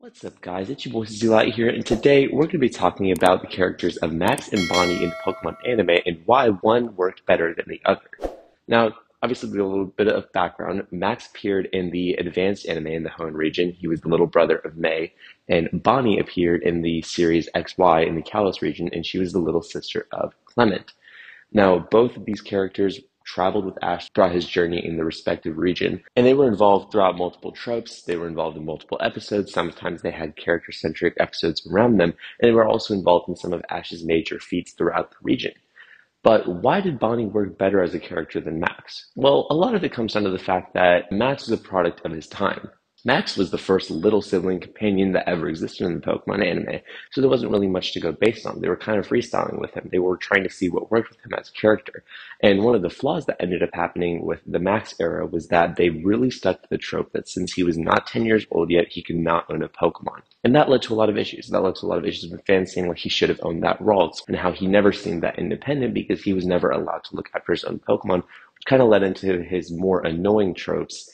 What's up, guys? It's your boy Zelight here, and today we're going to be talking about the characters of Max and Bonnie in the Pokemon anime and why one worked better than the other. Now, obviously, with a little bit of background, Max appeared in the advanced anime in the Hoenn region. He was the little brother of May, and Bonnie appeared in the series XY in the Kalos region, and she was the little sister of Clement. Now, both of these characters traveled with Ash throughout his journey in the respective region, and they were involved throughout multiple tropes. They were involved in multiple episodes. Sometimes they had character-centric episodes around them, and they were also involved in some of Ash's major feats throughout the region. But why did Bonnie work better as a character than Max? Well, a lot of it comes down to the fact that Max is a product of his time. Max was the first little sibling companion that ever existed in the Pokemon anime, so there wasn't really much to go based on. They were kind of freestyling with him. They were trying to see what worked with him as a character. And one of the flaws that ended up happening with the Max era was that they really stuck to the trope that since he was not 10 years old yet, he could not own a Pokemon. And that led to a lot of issues. That led to a lot of issues with fans saying like he should have owned that role and how he never seemed that independent because he was never allowed to look after his own Pokemon, which kind of led into his more annoying tropes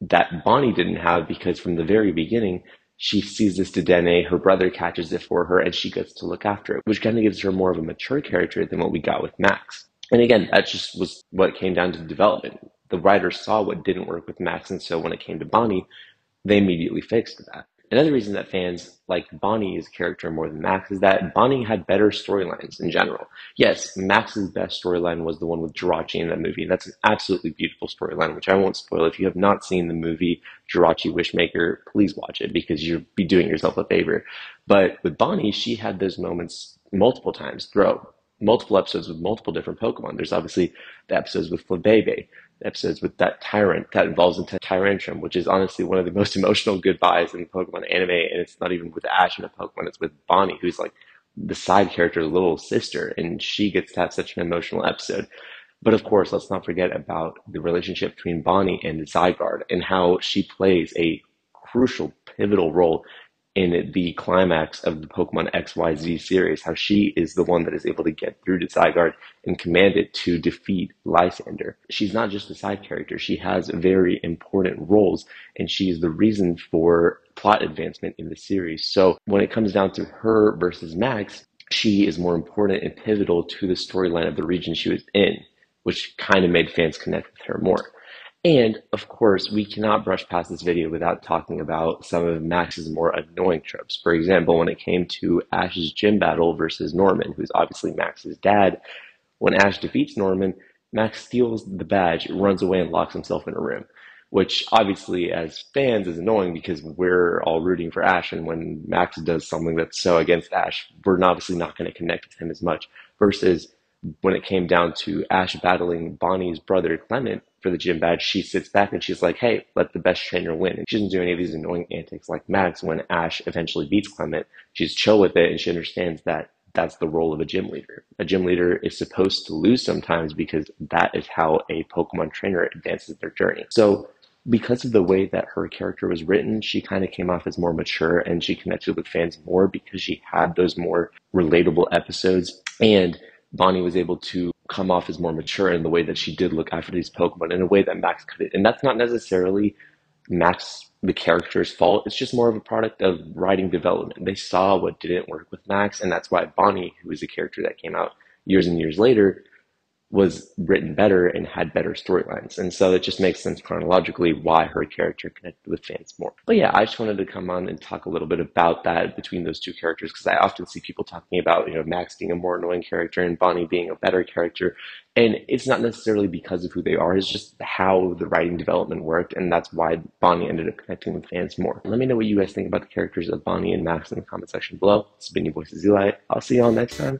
that Bonnie didn't have because from the very beginning, she sees this Dedenne, her brother catches it for her, and she gets to look after it, which kind of gives her more of a mature character than what we got with Max. And again, that just was what came down to development. The writers saw what didn't work with Max, and so when it came to Bonnie, they immediately fixed that. Another reason that fans like Bonnie as a character more than Max is that Bonnie had better storylines in general. Yes, Max's best storyline was the one with Jirachi in that movie, and that's an absolutely beautiful storyline, which I won't spoil. If you have not seen the movie Jirachi Wishmaker, please watch it because you'll be doing yourself a favor. But with Bonnie, she had those moments multiple times throughout multiple episodes with multiple different Pokemon. There's obviously the episodes with Flabebe, episodes with that Tyrant that evolves into Tyrantrum, which is honestly one of the most emotional goodbyes in the Pokemon anime, and it's not even with Ash in a Pokemon, it's with Bonnie, who's like the side character's little sister, and she gets to have such an emotional episode. But of course, let's not forget about the relationship between Bonnie and Zygarde and how she plays a crucial, pivotal role in the climax of the Pokemon XYZ series, how she is the one that is able to get through to Zygarde and command it to defeat Lysander. She's not just a side character, she has very important roles, and she is the reason for plot advancement in the series. So when it comes down to her versus Max, she is more important and pivotal to the storyline of the region she was in, which kind of made fans connect with her more. And of course, we cannot brush past this video without talking about some of Max's more annoying tropes. For example, when it came to Ash's gym battle versus Norman, who's obviously Max's dad, when Ash defeats Norman, Max steals the badge, runs away, and locks himself in a room, which obviously as fans is annoying because we're all rooting for Ash, and when Max does something that's so against Ash, we're obviously not going to connect with him as much, versus when it came down to Ash battling Bonnie's brother Clement for the gym badge, she sits back and she's like, hey, let the best trainer win. And she doesn't do any of these annoying antics like Max when Ash eventually beats Clement. She's chill with it and she understands that that's the role of a gym leader. A gym leader is supposed to lose sometimes because that is how a Pokemon trainer advances their journey. So because of the way that her character was written, she kind of came off as more mature and she connected with fans more because she had those more relatable episodes, and Bonnie was able to come off as more mature in the way that she did look after these Pokemon in a way that Max couldn't. And that's not necessarily Max, the character's fault. It's just more of a product of writing development. They saw what didn't work with Max, and that's why Bonnie, who is a character that came out years and years later, was written better and had better storylines. And so it just makes sense chronologically why her character connected with fans more. But yeah, I just wanted to come on and talk a little bit about that between those two characters because I often see people talking about, Max being a more annoying character and Bonnie being a better character. And it's not necessarily because of who they are, it's just how the writing development worked, and that's why Bonnie ended up connecting with fans more. Let me know what you guys think about the characters of Bonnie and Max in the comment section below. It's been your voice, Zelight. I'll see y'all next time.